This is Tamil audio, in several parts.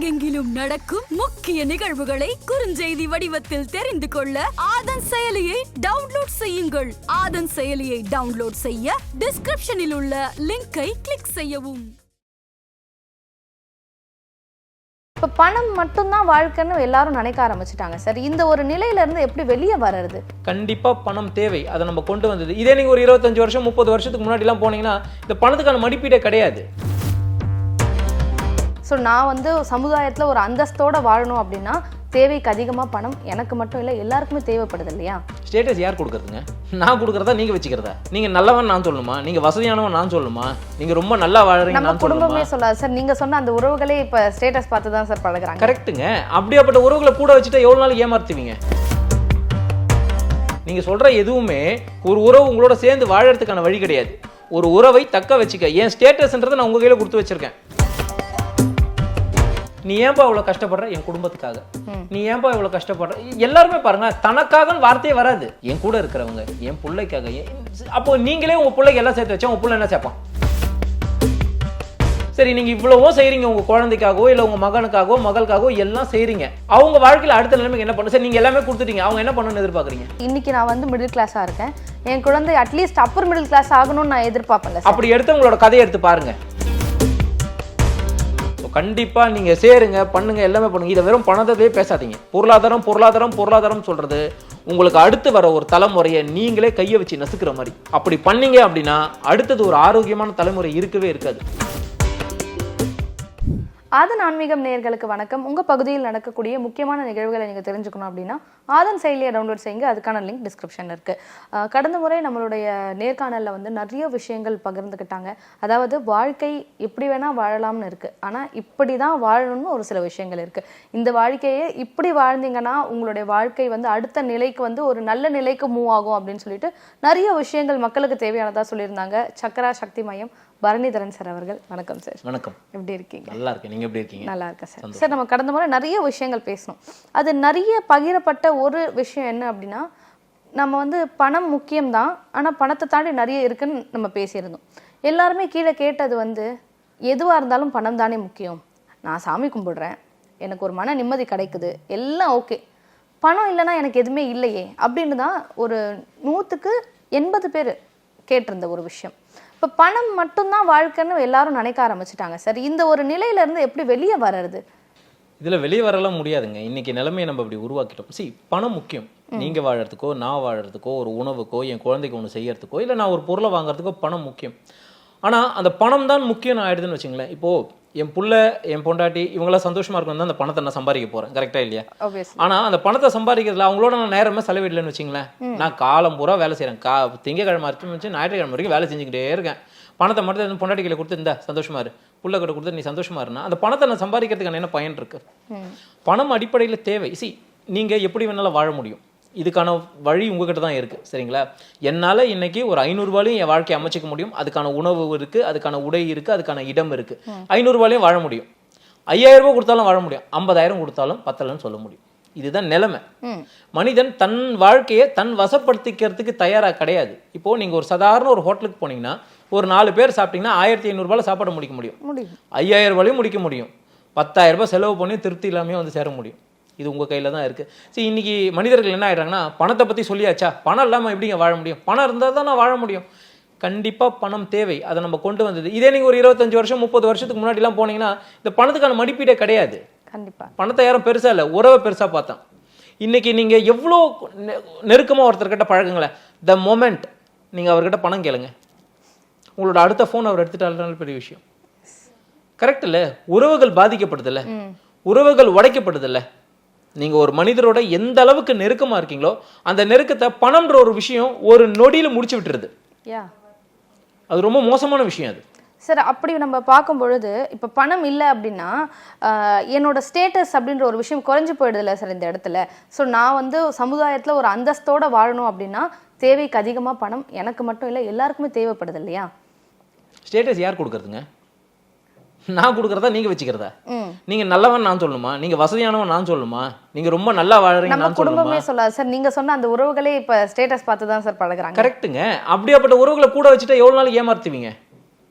உலகெங்கிலும் நடக்கும் முக்கிய நிகழ்வுகளை குறுஞ்செய்தி வடிவத்தில் தெரிந்து கொள்ள ஆதன் செயலியை டவுன்லோட் செய்யுங்கள். ஆதன் செயலியை டவுன்லோட் செய்ய டிஸ்கிரிப்ஷனில் உள்ள லிங்கை கிளிக் செய்யவும். இப்போ பணம் மட்டும்தான் வாழ்க்கைன்னு எல்லாரும் நினைக்க ஆரம்பிச்சிட்டாங்க சார். இந்த ஒரு நிலையில இருந்து எப்படி வெளியே வர்றது? கண்டிப்பா பணம் தேவை, அதை நம்ம கொண்டு வந்தது. இதே நீங்க ஒரு 25 வருஷம் 30 வருஷத்துக்கு முன்னாடி எல்லாம் போனீங்கன்னா இந்த பணத்துக்கான மதிப்பீடே கிடையாது. ஸோ நான் வந்து சமுதாயத்தில் ஒரு அந்தஸ்தோட வாழணும் அப்படின்னா தேவைக்கு அதிகமாக பணம் எனக்கு மட்டும் இல்லை எல்லாருக்குமே தேவைப்படுது இல்லையா? ஸ்டேட்டஸ் யார் கொடுக்குறதுங்க? நான் கொடுக்குறதா நீங்க வச்சுக்கிறதா? நீங்க நல்லவன் நான் சொல்லணுமா? நீங்க வசதியானவன் நான் சொல்லணுமா? நீங்க ரொம்ப நல்லா வாழறீங்க நம்ம நான் குடும்பமே சொல்லாது சார். நீங்க சொன்ன அந்த உறவுகளே இப்போ ஸ்டேட்டஸ் பார்த்து தான் சார் பழகுறாங்க. கரெக்ட்டுங்க. அப்படியாப்பட்ட உறவுகளை கூட வச்சுட்டு எவ்வளவு நாள் ஏமாத்துவீங்க? நீங்க சொல்ற எதுவுமே ஒரு உறவு உங்களோட சேர்ந்து வாழறதுக்கான வழி கிடையாது. ஒரு உறவை தக்க வச்சுக்க என் ஸ்டேட்டஸ்ன்றதை நான் உங்க கையில கொடுத்து வச்சிருக்கேன். நீ ஏன்பா இவ்வளவு கஷ்டப்படுற? என் குடும்பத்துக்காக. நீ ஏன்பா இவ்வளவு கஷ்டப்படுற? எல்லாருமே பாருங்க, தனக்காக வார்த்தையே வராது. என் கூட இருக்கிறவங்க, என் பிள்ளைக்காக. அப்போ நீங்களே உங்க பிள்ளைக்கு எல்லாம் சேர்த்து வச்சா உங்க பிள்ளை என்ன சேர்ப்பான்? சரி, நீங்க இவ்வளவோ செய்றீங்க உங்க குழந்தைக்காகவோ இல்ல உங்க மகனுக்காகவோ மகளுக்காகவோ எல்லாம் செய்றீங்க. அவங்க வாழ்க்கையில அடுத்த நிலைமைக்கு என்ன பண்ணு? சரி, நீங்க எல்லாமே கொடுத்துட்டீங்க, அவங்க என்ன பண்ணணும்னு எதிர்பார்க்குறீங்க? இன்னைக்கு நான் வந்து மிடில் கிளாஸா இருக்கேன், என் குழந்தை அட்லீஸ்ட் அப்பர் மிடில் கிளாஸ் ஆகணும்னு நான் எதிர்பார்ப்பேன். அப்படி எடுத்து உங்களோட கதையை எடுத்து பாருங்க. கண்டிப்பா நீங்க சேருங்க, பண்ணுங்க, எல்லாமே பண்ணுங்க. இதை வெறும் பணத்தையே பேசாதீங்க. பொருளாதாரம் பொருளாதாரம் பொருளாதாரம் சொல்றது உங்களுக்கு அடுத்து வர ஒரு தலைமுறையை நீங்களே கையை வச்சு நசுக்கிற மாதிரி. அப்படி பண்ணீங்க அப்படின்னா அடுத்தது ஒரு ஆரோக்கியமான தலைமுறை இருக்கவே இருக்காது. ஆதன் ஆன்மீகம் நேயர்களுக்கு வணக்கம். உங்கள் பகுதியில் நடக்கக்கூடிய முக்கியமான நிகழ்வுகளை நீங்கள் தெரிஞ்சுக்கணும் அப்படின்னா ஆதன் செயலியை டவுன்லோட் செய்யுங்க. அதுக்கான லிங்க் டிஸ்கிரிப்ஷன் இருக்குது. கடந்த முறை நம்மளுடைய நேர்காணலில் வந்து நிறைய விஷயங்கள் பகிர்ந்துக்கிட்டாங்க. அதாவது வாழ்க்கை எப்படி வேணால் வாழலாம்னு இருக்குது, ஆனால் இப்படி தான் வாழணும்னு ஒரு சில விஷயங்கள் இருக்குது. இந்த வாழ்க்கையை இப்படி வாழ்ந்தீங்கன்னா உங்களுடைய வாழ்க்கை வந்து அடுத்த நிலைக்கு வந்து ஒரு நல்ல நிலைக்கு மூவ் ஆகும் அப்படின்னு சொல்லிட்டு நிறைய விஷயங்கள் மக்களுக்கு தேவையானதாக சொல்லியிருந்தாங்க. சக்கரா சக்தி மையம் பரணிதரன் சார் அவர்கள், வணக்கம் சார். வணக்கம். எப்படி இருக்கீங்க? நல்லா இருக்கேன், நீங்க எப்படி இருக்கீங்க? நல்லா இருக்கேன் சார். சார், நம்ம கடந்த முறை நிறைய விஷயங்கள் பேசணும். அது நிறைய பகிரப்பட்ட ஒரு விஷயம் என்ன அப்படின்னா, நம்ம வந்து பணம் முக்கியம்தான், ஆனால் பணத்தை தாண்டி நிறைய இருக்குன்னு நம்ம பேசியிருந்தோம். எல்லாருமே கீழே கேட்டது வந்து எதுவாக இருந்தாலும் பணம் தானே முக்கியம், நான் சாமி கும்பிடுறேன், எனக்கு ஒரு மன நிம்மதி கிடைக்குது, எல்லாம் ஓகே, பணம் இல்லைன்னா எனக்கு எதுவுமே இல்லையே அப்படின்னு தான் ஒரு 100க்கு 80 பேர் கேட்டிருந்த ஒரு விஷயம். இப்போ பணம் மட்டும்தான் வாழ்க்கைன்னு எல்லாரும் நினைக்க ஆரம்பிச்சிட்டாங்க சார். இந்த ஒரு நிலையில இருந்து எப்படி வெளியே வர்றது? இதுல வெளியே வரலாம் முடியாதுங்க. இன்னைக்கு நிலைமையை நம்ம அப்படி உருவாக்கிட்டோம். பணம் முக்கியம். நீங்க வாழறதுக்கோ, நான் வாழறதுக்கோ, ஒரு உணவுக்கோ, என் குழந்தைக்கு ஒன்று செய்யறதுக்கோ, இல்லை நான் ஒரு பொருளை வாங்குறதுக்கோ பணம் முக்கியம். ஆனா அந்த பணம் தான் முக்கியம் ஆயிடுதுன்னு வச்சுங்களேன். இப்போ என் புள்ள, என் பொண்டாட்டி இவங்களாம் சந்தோஷமா இருக்கணும் தான் அந்த பணத்தை நான் சம்பாதிக்க போறேன், கரெக்டா இல்லையா? ஆனா அந்த பணத்தை சம்பாதிக்கிறதுல அவங்களோட நான் நேரமே செலவிடலன்னு வச்சுங்களேன். நான் காலம் பூரா வேலை செய்யறேன். திங்கக்கிழமை வச்சு ஞாயிற்றுக்கிழமை வரைக்கும் வேலை செஞ்சுக்கிட்டே இருக்கேன். பணத்தை மட்டும் பொண்டாட்டி கையில கொடுத்து இந்த சந்தோஷமா இரு, புள்ள கிட்ட கொடுத்து நீ சந்தோஷமா இருந்தா அந்த பணத்தை நான் சம்பாதிக்கிறதுக்கான என்ன பயன் இருக்கு? பணம் அடிப்படையில் தேவை. நீங்க எப்படி வேணாலும் வாழ முடியும், இதுக்கான வழி உங்ககிட்ட தான் இருக்கு, சரிங்களா? என்னால் இன்னைக்கு ஒரு 500 ரூபாயிலையும் என் வாழ்க்கையை அமைச்சிக்க முடியும். அதுக்கான உணவு இருக்கு, அதுக்கான உடை இருக்கு, அதுக்கான இடம் இருக்கு. 500 ரூபாயிலையும் வாழ முடியும். 5000 ரூபாய் கொடுத்தாலும் வாழ முடியும். 50,000 கொடுத்தாலும் பத்தலன்னு சொல்ல முடியும். இதுதான் நிலைமை. மனிதன் தன் வாழ்க்கையை தன் வசப்படுத்திக்கிறதுக்கு தயாராக கிடையாது. இப்போ நீங்க ஒரு சாதாரண ஒரு ஹோட்டலுக்கு போனீங்கன்னா ஒரு 4 பேர் சாப்பிட்டீங்கன்னா 1500 ரூபாய் சாப்பாடு முடிக்க முடியும். 5000 ரூபாயும் முடிக்க முடியும். 10,000 ரூபாய் செலவு பண்ணி திருப்தி இல்லாமே வந்து சேர முடியும். இது உங்கள் கையில் தான் இருக்குது. சரி, இன்னைக்கு மனிதர்கள் என்ன ஆகிடுறாங்கன்னா, பணத்தை பற்றி சொல்லியாச்சா, பணம் இல்லாமல் எப்படிங்க வாழ முடியும்? பணம் இருந்தால் தான் நான் வாழ முடியும். கண்டிப்பாக பணம் தேவை, அதை நம்ம கொண்டு வந்தது. இதே நீங்கள் ஒரு 25 வருஷம் 30 வருஷத்துக்கு முன்னாடிலாம் போனீங்கன்னா இந்த பணத்துக்கான மதிப்பீடே கிடையாது. கண்டிப்பாக பணத்தை யாரும் பெருசாக இல்லை, உறவை பெருசாக பார்த்தேன். இன்னைக்கு நீங்கள் எவ்வளோ நெருக்கமாக ஒருத்தர்கிட்ட பழகுங்களேன், த மொமெண்ட் நீங்கள் அவர்கிட்ட பணம் கேளுங்க, உங்களோட அடுத்த ஃபோன் அவர் எடுத்துட்டாலும் பெரிய விஷயம். கரெக்ட் இல்லை? உறவுகள் பாதிக்கப்படுதில்ல, உறவுகள் உடைக்கப்படுதில்ல. நீங்க ஒரு மனிதரோட எந்த அளவுக்கு நெருக்கமா இருக்கீங்களோ அந்த நெருக்கத்தை பணம்ன்ற ஒரு விஷயம் ஒரு நொடியில முடிச்சு விட்டுருது. அது ரொம்ப மோசமான விஷயம். அது சார், அப்படி நம்ம பார்க்கும் பொழுது இப்போ பணம் இல்லை அப்படின்னா என்னோட ஸ்டேட்டஸ் அப்படின்ற ஒரு விஷயம் குறைஞ்சி போயிடுதில்ல சார் இந்த இடத்துல. ஸோ நான் வந்து சமுதாயத்தில் ஒரு அந்தஸ்தோட வாழணும் அப்படின்னா தேவைக்கு அதிகமாக பணம் எனக்கு மட்டும் இல்லை எல்லாருக்குமே தேவைப்படுது இல்லையா? ஸ்டேட்டஸ் யார் கொடுக்கறதுங்க? நான் கொடுக்கறதா நீங்க வச்சுக்கிறதா? நீங்க நல்லவன் நான் சொல்லணுமா? நீங்க வசதியானவன் நான் சொல்லணுமா? நீங்க ரொம்ப நல்லா வாழறீங்க நான் சொல்லணுமா? குடும்பமே சொல்லாது சார். நீங்க சொன்ன அந்த உறவுகளே இப்ப ஸ்டேட்டஸ் பார்த்து தான் சார் பழகுறாங்க. கரெக்ட்டுங்க. அப்படியாப்பட்ட உறவுகளை கூட வச்சுட்டா எவ்வளவு நாள் ஏமாத்துவீங்க?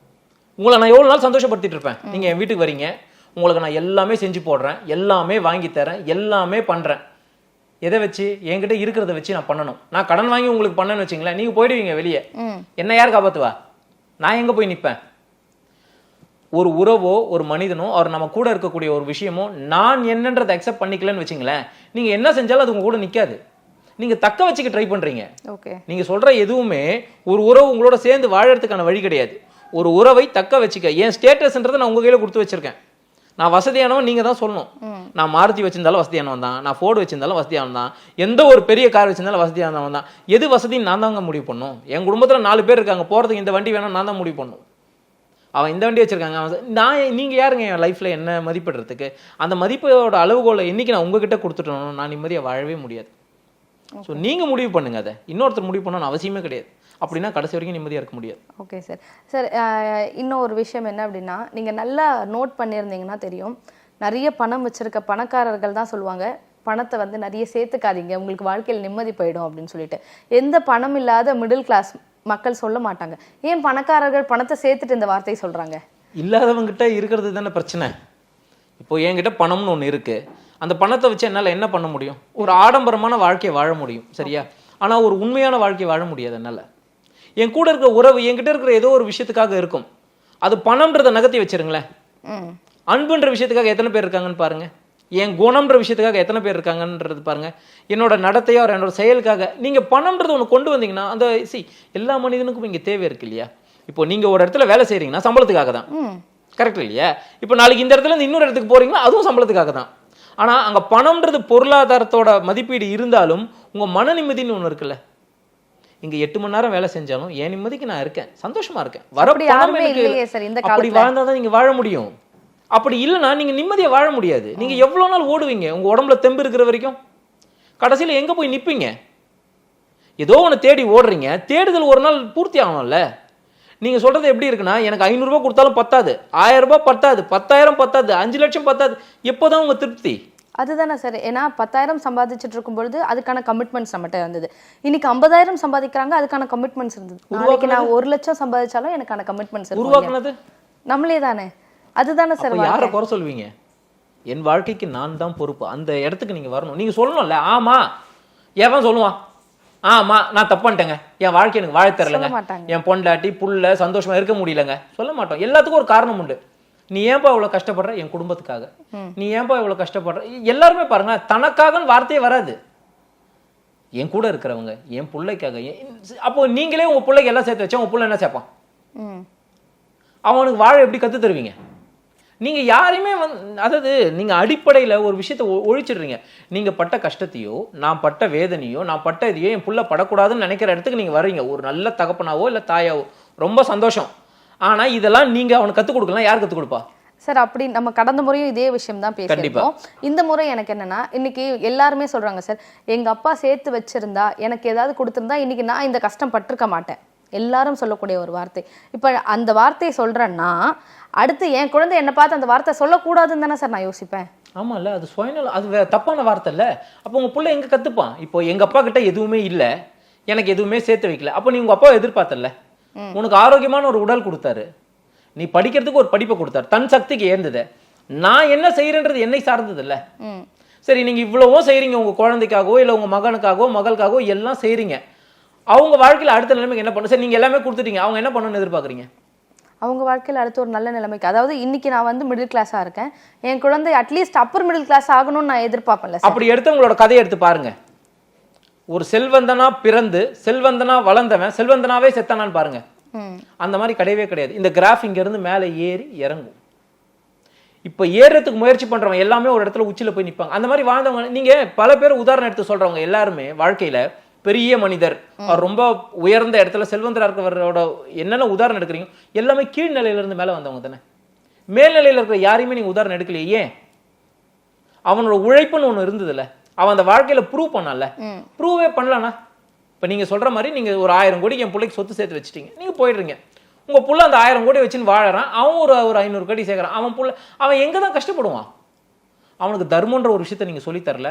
உங்களை நான் எவ்வளவு நாள் சந்தோஷப்படுத்திட்டு இருப்பேன்? நீங்க என் வீட்டுக்கு வரீங்க, உங்களுக்கு நான் எல்லாமே செஞ்சு போடுறேன், எல்லாமே வாங்கி தரேன், எல்லாமே பண்றேன். எதை வச்சு? என்கிட்ட இருக்கிறத வச்சு நான் பண்ணணும். நான் கடன் வாங்கி உங்களுக்கு பண்ணேன்னு வச்சுங்களேன், நீங்க போயிடுவீங்க வெளியே. என்ன யார் காப்பாத்துவா? நான் எங்க போய் நிற்பேன்? ஒரு உறவோ ஒரு மனிதனோ அவர் நம்ம கூட இருக்கக்கூடிய ஒரு விஷயமோ நான் என்னன்றதை அக்செப்ட் பண்ணிக்கலன்னு வச்சுங்களேன், நீங்க என்ன செஞ்சாலும் அது உங்க கூட நிக்காது. நீங்க தக்க வச்சுக்க ட்ரை பண்றீங்க. நீங்க சொல்ற எதுவுமே ஒரு உறவு உங்களோட சேர்ந்து வாழறதுக்கான வழி கிடையாது. ஒரு உறவை தக்க வச்சுக்க, என் ஸ்டேட்டஸ்ன்றதை நான் உங்க கையில கொடுத்து வச்சிருக்கேன். நான் வசதியானவன் நீங்க தான் சொல்லணும். நான் மாருதி வச்சிருந்தாலும் வசதியானவன் தான், நான் ஃபோர்டு வச்சிருந்தாலும் வசதியானவன் தான், எந்த ஒரு பெரிய கார் வச்சிருந்தாலும் வசதியானவன் தான். எது வசதின்னு நான் தாங்க முடிவு பண்ணும். என் குடும்பத்துல 4 பேர் இருக்காங்க, போறதுக்கு இந்த வண்டி வேணும் நான் தான் முடிவு பண்ணும். அவன் இந்த வண்டி வச்சிருக்காங்க, நீங்க யாருங்க என் லைஃப்ல என்ன மதிப்பிடுறதுக்கு? அந்த மதிப்போட அளவுகோலை என்னைக்கு நான் உங்ககிட்ட கொடுத்துட்டோம், நான் நிம்மதியா வாழவே முடியாது. ஸோ நீங்க முடிவு பண்ணுங்க, அதை இன்னொருத்தர் முடிவு பண்ணணும்னு அவசியமே கிடையாது. அப்படின்னா கடைசி வரைக்கும் நிம்மதியாக இருக்க முடியாது. Okay sir. சார் இன்னும் ஒரு விஷயம் என்ன அப்படின்னா, நீங்கள் நல்லா நோட் பண்ணியிருந்தீங்கன்னா தெரியும், நிறைய பணம் வச்சிருக்க பணக்காரர்கள் தான் சொல்லுவாங்க, பணத்தை வந்து நிறைய சேர்த்துக்காதீங்க, உங்களுக்கு வாழ்க்கையில் நிம்மதி போயிடும் அப்படின்னு சொல்லிட்டு. எந்த பணம் இல்லாத மிடில் கிளாஸ் மக்கள் சொல்ல மாட்டாங்க. ஏன் பணக்காரர்கள் பணத்தை சேர்த்துட்டு இந்த வார்த்தையை சொல்கிறாங்க? இல்லாதவங்கிட்ட இருக்கிறது தானே பிரச்சனை. இப்போ என்கிட்ட பணம்னு ஒன்று இருக்கு, அந்த பணத்தை வச்சு என்னால் என்ன பண்ண முடியும்? ஒரு ஆடம்பரமான வாழ்க்கையை வாழ முடியும், சரியா? ஆனால் ஒரு உண்மையான வாழ்க்கையை வாழ முடியாது என்னால். என் கூட இருக்கிற உறவு என்கிட்ட இருக்கிற ஏதோ ஒரு விஷயத்துக்காக இருக்கும், அது பணம்ன்றதை நகர்த்தி வச்சிருங்களேன். அன்புன்ற விஷயத்துக்காக எத்தனை பேர் இருக்காங்கன்னு பாருங்க, என் குணம்ன்ற விஷயத்துக்காக எத்தனை பேர் இருக்காங்கன்றது பாருங்க, என்னோட நடத்தையோ என்னோட செயலுக்காக. நீங்க பணம்ன்றது ஒன்று கொண்டு வந்தீங்கன்னா, அந்த எல்லா மனிதனுக்கும் இங்கே தேவை இருக்கு இல்லையா? இப்போ நீங்க ஒரு இடத்துல வேலை செய்றீங்கன்னா சம்பளத்துக்காக தான், கரெக்ட் இல்லையா? இப்போ நாளைக்கு இந்த இடத்துல இருந்து இன்னொரு இடத்துக்கு போறீங்கன்னா அதுவும் சம்பளத்துக்காக தான். ஆனா அங்க பணம்ன்றது பொருளாதாரத்தோட மதிப்பீடு இருந்தாலும் உங்க மன நிம்மதினு ஒன்று இருக்குல்ல. இங்க 8 மணி நேரம் வேலை செஞ்சாலும் என் நிம்மதிக்கு நான் இருக்கேன், சந்தோஷமா இருக்கேன். அப்படி வாழ்ந்தாதான் நீங்க வாழ முடியும். அப்படி இல்லைன்னா நீங்க நிம்மதியா வாழ முடியாது. நீங்க எவ்வளவு நாள் ஓடுவீங்க? உங்க உடம்புல தெம்பு இருக்கிற வரைக்கும் கடைசியில எங்க போய் நிப்பீங்க? ஏதோ ஒன்று தேடி ஓடுறீங்க, தேடுதல் ஒரு நாள் பூர்த்தி ஆகணும்ல. நீங்க சொல்றது எப்படி இருக்குன்னா, எனக்கு 500 ரூபாய் கொடுத்தாலும் பத்தாது, 1000 ரூபாய் பத்தாது, 10,000 பத்தாது, 5 லட்சம் பத்தாது. எப்போதான் உங்க திருப்தி? அதுதானே சார். ஏன்னா 10,000 சம்பாதிச்சுட்டு இருக்கும் பொழுது அதுக்கான கமிட்மெண்ட்ஸ் நம்மகிட்ட இருந்தது. இன்னைக்கு 50,000 சம்பாதிக்கிறாங்க, அதுக்கான கமிட்மெண்ட்ஸ் இருந்தது. நாளைக்கு நான் 1 லட்சம் சம்பாதிச்சாலும் எனக்கான கமிட்மெண்ட்ஸ் உருவாக்குனது நம்மளே தானே. அதுதானே சார். யாரை குறை சொல்வீங்க? என் வாழ்க்கைக்கு நான் தான் பொறுப்பு. அந்த இடத்துக்கு நீங்க வரணும். நீங்க சொல்லணும்ல, ஆமா எவன் சொல்லுவான், ஆமா நான் தப்பு பண்ணிட்டேங்க, என் வாழ்க்கை எனக்கு வாழ தரலங்க, என் பொண்டாட்டி புள்ள சந்தோஷமா இருக்க முடியலங்க, சொல்ல மாட்டோம். எல்லாத்துக்கும் ஒரு காரணம் உண்டு. நீ ஏன்பா இவ்வளவு கஷ்டப்படுற? என் குடும்பத்துக்காக. நீ ஏன்பா இவ்வளவு கஷ்டப்படுற? எல்லாருமே பாருங்க, தனக்காக வார்த்தையே வராது. என் கூட இருக்கிறவங்க, என் பிள்ளைக்காக. அப்போ நீங்களே உங்க பிள்ளைக்கு எல்லாம் சேர்த்து வச்சா உங்க பிள்ளை என்ன சேர்ப்பான்? அவனுக்கு வாழ எப்படி கத்து தருவீங்க? நீங்க யாரையுமே அதாவது நீங்க அடிப்படையில ஒரு விஷயத்தை ஒழிச்சிடுறீங்க. நீங்க பட்ட கஷ்டத்தையோ, நான் பட்ட வேதனையோ, நான் பட்ட இதையோ என் புள்ள படக்கூடாதுன்னு நினைக்கிற இடத்துக்கு நீங்க வர்றீங்க. ஒரு நல்ல தகப்பனாவோ இல்ல தாயாவோ, ரொம்ப சந்தோஷம். ஆனா இதெல்லாம் நீங்க அவனுக்கு கத்துக் கொடுக்கலாம். யார் கத்துக் கொடுப்பா சார்? அப்படி நம்ம கடந்த முறையும் இதே விஷயம் தான் பேசியிருக்கோம். இந்த முறை எனக்கு என்னன்னா, இன்னைக்கு எல்லாருமே சொல்றாங்க, சார் எங்க அப்பா சேர்த்து வச்சிருந்தா, எனக்கு ஏதாவது கொடுத்திருந்தா இன்னைக்கு நான் இந்த கஷ்டம் பட்டிருக்க மாட்டேன். எல்லாரும் சொல்லக்கூடிய ஒரு வார்த்தை. இப்ப அந்த வார்த்தையை சொல்றேன்னா, அடுத்து என் குழந்தை என்னை பார்த்து அந்த வார்த்தை சொல்லக்கூடாதுன்னு தானே சார் நான் யோசிப்பேன். ஆமா இல்ல, அது சுயநலம், அது தப்பான வார்த்தை இல்ல. அப்போ உங்க பிள்ளை எங்க கத்துப்பான்? இப்போ எங்க அப்பா கிட்ட எதுவுமே இல்ல, எனக்கு எதுவுமே சேர்த்து வைக்கல. அப்போ நீ உங்க அப்பாவை எதிர்பார்த்தல, உனக்கு ஆரோக்கியமான ஒரு உடல் கொடுத்தாரு, நீ படிக்கிறதுக்கு ஒரு படிப்பை கொடுத்தாரு, தன் சக்திக்கு ஏர்ந்தது. நான் என்ன செய்யறேன்றது என்னை சார்ந்தது இல்ல. சரி, நீங்க இவ்வளவோ செய்றீங்க உங்க குழந்தைக்காகவோ இல்ல உங்க மகனுக்காகவோ மகளுக்காகவோ எல்லாம் செய்றீங்க. அவங்க வாழ்க்கையில அடுத்த நிலைமைக்கு என்ன பண்ணு? சரி, நீங்க எல்லாமே கொடுத்துட்டீங்க, அவங்க என்ன பண்ணணும்னு எதிர்பார்க்குறீங்க? அவங்க வாழ்க்கையில் அடுத்த ஒரு நல்ல நிலைமைக்கு, அதாவது இன்னைக்கு நான் வந்து மிடில் கிளாஸாக இருக்கேன், என் குழந்தை அட்லீஸ்ட் அப்பர் மிடில் கிளாஸ் ஆகணும்னு நான் எதிர்பார்ப்பேன்ல. அப்படி எடுத்து உங்களோட கதையை எடுத்து பாருங்க. ஒரு செல்வந்தனா பிறந்து செல்வந்தனா வளர்ந்தவன் செல்வந்தனாவே செத்தானான்னு பாருங்க. அந்த மாதிரி கிடையவே கிடையாது. இந்த கிராஃப் இங்க இருந்து மேலே ஏறி இறங்கும். இப்ப ஏறதுக்கு முயற்சி பண்றவங்க எல்லாமே ஒரு இடத்துல உச்சியில போய் நிற்பாங்க. அந்த மாதிரி வாழ்ந்தவங்க நீங்க பல பேர் உதாரணம் எடுத்து சொல்றவங்க எல்லாருமே வாழ்க்கையில பெரிய மனிதர், ரொம்ப உயர்ந்த இடத்துல செல்வந்தரா இருக்கிறவரோட என்னென்ன உதாரணம் எடுக்கிறீங்க எல்லாமே கீழ்நிலையில இருந்து மேல வந்தவங்க தானே. மேல்நிலையில இருக்கிற யாரையுமே நீங்க உதாரணம் எடுக்கலையே. ஏன்? அவனோட உழைப்புன்னு ஒண்ணு இருந்ததுல, அவன் அந்த வாழ்க்கையில ப்ரூவ் பண்ணல. ப்ரூவே பண்ணலனா இப்ப நீங்க சொல்ற மாதிரி நீங்க ஒரு 1000 கோடிக்கு என் பிள்ளைக்கு சொத்து சேர்த்து வச்சுட்டீங்க, நீங்க போயிடுறீங்க. உங்க புள்ள அந்த 1000 கோடி வச்சுன்னு வாழறான், அவன் ஒரு 500 கோடி சேர்க்கறான். அவன் புள்ள அவன் எங்க தான் கஷ்டப்படுவான்? அவனுக்கு தர்மன்ற ஒரு விஷயத்தை நீங்க சொல்லி தரல.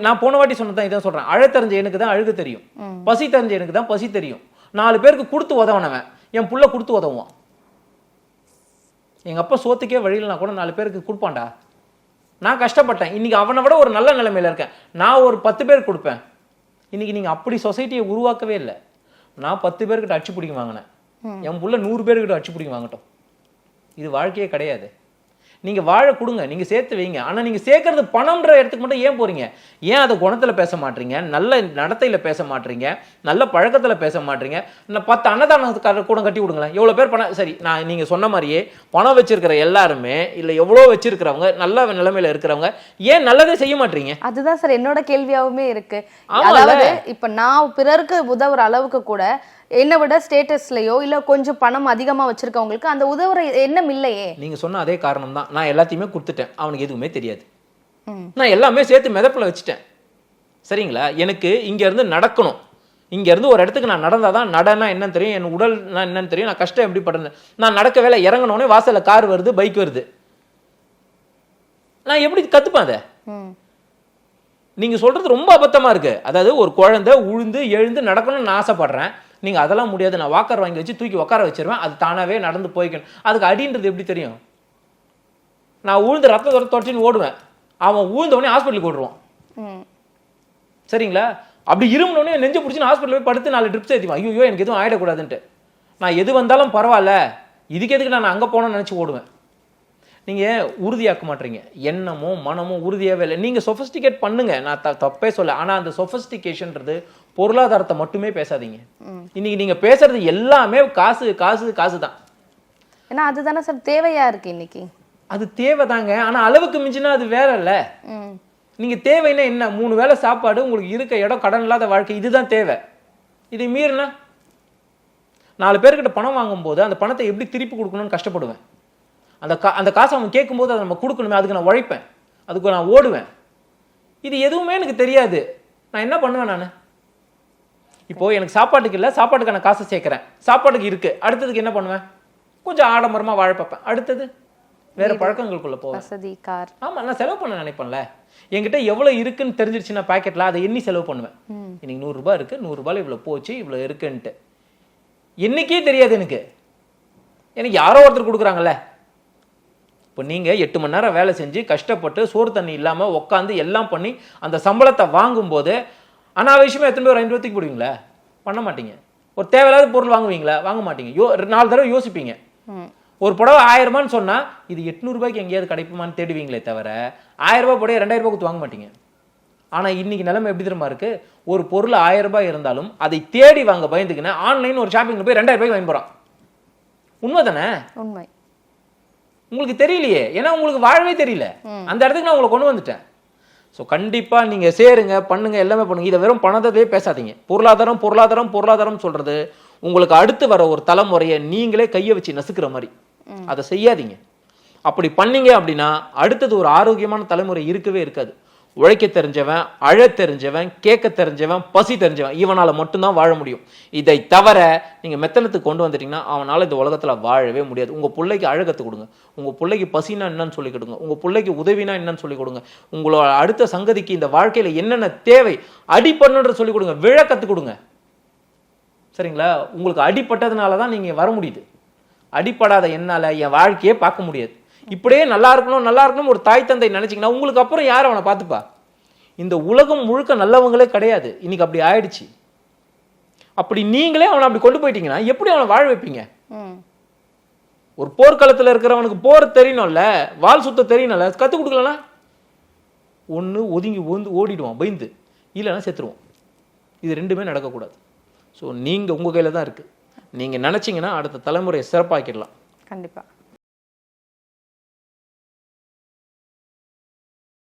நான் போன வாட்டி சொன்னதான் இதான் சொல்றேன், அழ தெரிஞ்ச எனக்கு தான் அழுக தெரியும், பசி தெரிஞ்ச எனக்கு தான் பசி தெரியும். 4 பேருக்கு கொடுத்து உதவனவன் என் புள்ள கொடுத்து உதவுவான். எங்கள் அப்பா சோத்துக்கே வழியிலனா கூட 4 பேருக்கு கொடுப்பான்டா. நான் கஷ்டப்பட்டேன், இன்னைக்கு அவனை விட ஒரு நல்ல நிலைமையில இருக்கேன், நான் ஒரு 10 பேருக்கு கொடுப்பேன். இன்னைக்கு நீங்கள் அப்படி சொசைட்டியை உருவாக்கவே இல்லை. நான் 10 பேர்கிட்ட அச்சு பிடிக்க வாங்கினேன், என் புள்ள 100 பேர்கிட்ட அச்சு பிடிக்க வாங்கட்டும். இது வாழ்க்கையே கிடையாது. நீங்கள் வாழ கொடுங்க, நீங்கள் சேர்த்து வைங்க. ஆனால் நீங்கள் சேர்க்கறது பணம்ன்ற இடத்துக்கு மட்டும் ஏன் போகிறீங்க? ஏன் அதை குணத்தில் பேச மாட்டீங்க, நல்ல நடத்தையில் பேச மாட்டீங்க, நல்ல பழக்கத்தில் பேச மாட்டீங்க? இன்னும் 10 அன்னதான கூட கட்டி விடுங்களேன். எவ்வளோ பேர் பணம், சரி நான் நீங்கள் சொன்ன மாதிரியே பணம் வச்சிருக்கிற எல்லாருமே இல்லை எவ்வளோ வச்சிருக்கிறவங்க நல்ல நிலைமையில இருக்கிறவங்க ஏன் நல்லதே செய்ய மாட்டீங்க? அதுதான் சார் என்னோட கேள்வியாகவுமே இருக்கு. அதாவது இப்ப நான் பிறருக்கு உதவுற அளவுக்கு கூட என்னை விட ஸ்டேட்டஸ்லயோ இல்ல கொஞ்சம் பணம் அதிகமா வச்சிருக்கவங்களுக்கு அந்த உதவுற எண்ணம் இல்லையே. நீங்க சொன்ன அதே காரணம் தான். நான் எல்லாத்தையுமே கொடுத்துட்டேன், அவனுக்கு எதுவுமே தெரியாது. நான் எல்லாமே சேர்த்து மிதப்பில் வச்சுட்டேன். சரிங்களா? எனக்கு இங்க இருந்து நடக்கணும், இங்க இருந்து ஒரு இடத்துக்கு நான் நடந்தாதான் நடனா என்னன்னு தெரியும், என் உடல் என்னன்னு தெரியும், நான் கஷ்டம் எப்படி படுறேன். நான் நடக்க வேலை இறங்கினோடனே வாசல்ல கார் வருது, பைக் வருது, நான் எப்படி கத்துப்பேன் அதை? நீங்க சொல்றது ரொம்ப அபத்தமா இருக்கு. அதாவது ஒரு குழந்தை உழுந்து எழுந்து நடக்கணும்னு நான் ஆசைப்படுறேன், நீங்க அதெல்லாம் முடியாது, நான் வாக்கர் வாங்கி வச்சு தூக்கி உட்கார வச்சிருவேன், அது தானாவே நடந்து போய்க்கணும். அதுக்கு அடின்றது எப்படி தெரியும்? நான் உழுந்து ரத்த தொடச்சின்னு ஓடுவேன், அவன் ஊழ்ந்த உடனே ஹாஸ்பிட்டலுக்கு ஓடுவான். சரிங்களா? அப்படி இருமுனோடனே நெஞ்சு பிடிச்சி ஹாஸ்பிட்டல் போய் படுத்து 4 ட்ரிப்ஸ் ஏற்றிவான், ஐயோ எனக்கு எதுவும் ஆயிடக்கூடாதுன்ட்டு. நான் எது வந்தாலும் பரவாயில்ல, இதுக்கு எதுக்கு நான் அங்கே போனோம்னு நினச்சி ஓடுவேன். நீங்கள் உறுதியாக்க மாட்டீங்க, எண்ணமோ மனமோ உறுதியாகவே இல்லை. நீங்கள் சொஃபஸ்டிகேட் பண்ணுங்க, நான் தப்பே சொல்ல. ஆனால் அந்த சொஃபஸ்டிகேஷன்றது பொருளாதாரத்தை மட்டுமே பேசாதீங்க. இன்னைக்கு நீங்கள் பேசுறது எல்லாமே காசு காசு காசு தான். ஏன்னா அதுதானே சார் தேவையா இருக்கு இன்னைக்கு. அது தேவைதாங்க, ஆனால் அளவுக்கு மிஞ்சினா அது வேற இல்லை. நீங்கள் தேவைன்னா என்ன? 3 வேளை சாப்பாடு, உங்களுக்கு இருக்க இடம், கடன் இல்லாத வாழ்க்கை, இதுதான் தேவை. இதை மீறினா 4 பேர்கிட்ட பணம் வாங்கும்போது அந்த பணத்தை எப்படி திருப்பி கொடுக்கணும்னு கஷ்டப்படுவேன். அந்த காசை அவன் கேட்கும்போது அதை நம்ம கொடுக்கணுமே, அதுக்கு நான் உழைப்பேன், அதுக்கு நான் ஓடுவேன். இது எதுவுமே எனக்கு தெரியாது. நான் என்ன பண்ணுவேன்? நான் இப்போது எனக்கு சாப்பாட்டுக்கு இல்லை, சாப்பாட்டுக்கான காசை சேர்க்குறேன், சாப்பாட்டுக்கு இருக்குது, அடுத்ததுக்கு என்ன பண்ணுவேன்? கொஞ்சம் ஆடம்பரமாக வாழ பார்ப்பேன். அடுத்தது வேற பழக்கங்களுக்குள்ள போவேன். ஆமாம், நான் செலவு பண்ண நினைப்பேன்ல. என்கிட்ட எவ்வளோ இருக்குன்னு தெரிஞ்சிருச்சுன்னா பாக்கெட்டில் அதை எண்ணி செலவு பண்ணுவேன். இன்னைக்கு 100 ரூபாய் இருக்குது, 100 ரூபாயில் இவ்வளோ போச்சு, இவ்வளோ இருக்குன்ட்டு என்னைக்கே தெரியாது எனக்கு. எனக்கு யாரோ ஒருத்தர் கொடுக்குறாங்கல்ல. இப்போ நீங்கள் 8 மணி நேரம் வேலை செஞ்சு கஷ்டப்பட்டு சோறு தண்ணி இல்லாமல் உட்காந்து எல்லாம் பண்ணி அந்த சம்பளத்தை வாங்கும்போது அனாவசியமாக எத்தனை பேர் 5 ரூபாய்க்கு போடுவீங்களா? பண்ண மாட்டீங்க. ஒரு தேவையில்லாத பொருள் வாங்குவீங்களா? வாங்க மாட்டீங்க. 4 தடவை யோசிப்பீங்க. ஒரு புடவை 1000 ரூபான்னு சொன்னால் இது 800 ரூபாய்க்கு எங்கேயாவது கிடைக்குமான்னு தேடுவீங்களே தவிர 1000 ரூபாய் புடவை 2000 ரூபாய் கொடுத்து வாங்க மாட்டீங்க. ஆனால் இன்னைக்கு நிலைமை எப்படி தெரியுமா இருக்கு? ஒரு பொருள் 1000 ரூபாய் இருந்தாலும் அதை தேடி வாங்க பயந்துக்குன்னு ஆன்லைன் ஒரு ஷாப்பிங்ல போய் 2000 ரூபாய்க்கு வாங்கி போகிறான். உண்மை தானே? உண்மை. உங்களுக்கு தெரியலையே, ஏன்னா உங்களுக்கு வாழவே தெரியல. அந்த இடத்துக்கு நான் உங்களை கொண்டு வந்துட்டேன். ஸோ கண்டிப்பாக நீங்கள் சேருங்க, பண்ணுங்க, எல்லாமே பண்ணுங்க. இதை வெறும் பணத்தையே பேசாதீங்க. பொருளாதாரம் பொருளாதாரம் பொருளாதாரம் சொல்றது உங்களுக்கு அடுத்து வர ஒரு தலைமுறையை நீங்களே கையை வச்சு நசுக்கிற மாதிரி. அதை செய்யாதீங்க. அப்படி பண்ணீங்க அப்படின்னா அடுத்தது ஒரு ஆரோக்கியமான தலைமுறை இருக்கவே இருக்காது. உழைக்க தெரிஞ்சவன், அழ தெரிஞ்சவன், கேட்க தெரிஞ்சவன், பசி தெரிஞ்சவன், இவனால் மட்டும்தான் வாழ முடியும். இதை தவிர நீங்கள் மெத்தனத்துக்கு கொண்டு வந்துட்டீங்கன்னா அவனால் இந்த உலகத்தில் வாழவே முடியாது. உங்கள் பிள்ளைக்கு அழ கற்றுக் கொடுங்க, உங்கள் பிள்ளைக்கு பசினா என்னன்னு சொல்லிக் கொடுங்க, உங்கள் பிள்ளைக்கு உதவினா என்னன்னு சொல்லிக் கொடுங்க, உங்களோட அடுத்த சங்கதிக்கு இந்த வாழ்க்கையில் என்னென்ன தேவை அடிப்பண்ணுன்ற சொல்லிக் கொடுங்க, விழ கற்றுக் கொடுங்க. சரிங்களா? உங்களுக்கு அடிப்பட்டதுனால தான் நீங்கள் வர முடியுது. அடிப்படாத என்னால் என் வாழ்க்கையே பார்க்க முடியாது. இப்படியே நல்லா இருக்கணும் ஒரு தாய் தந்தை நினைச்சிங்கன்னா உங்களுக்கு அப்புறம் யார் அவனை பார்த்துப்பா? இந்த உலகம் முழுக்க நல்லவங்களே கிடையாது. இன்னைக்கு அப்படி ஆயிடுச்சு. அப்படி நீங்களே அவனை அப்படி கொண்டு போயிட்டீங்கன்னா எப்படி அவனை வாழ வைப்பீங்க? ஒரு போர்க்களத்தில் இருக்கிறவனுக்கு போர் தெரியணும்ல, வால் சுத்த தெரியணும்ல, கற்றுக் கொடுக்கலன்னா ஒன்று ஒதுங்கி ஓடிடுவான் பயந்து, இல்லைன்னா செத்துருவான். இது ரெண்டுமே நடக்கக்கூடாது. ஸோ நீங்கள் உங்கள் கையில் தான் இருக்குது. நீங்கள் நினச்சிங்கன்னா அடுத்த தலைமுறையை சிறப்பாக்கிடலாம். கண்டிப்பாக.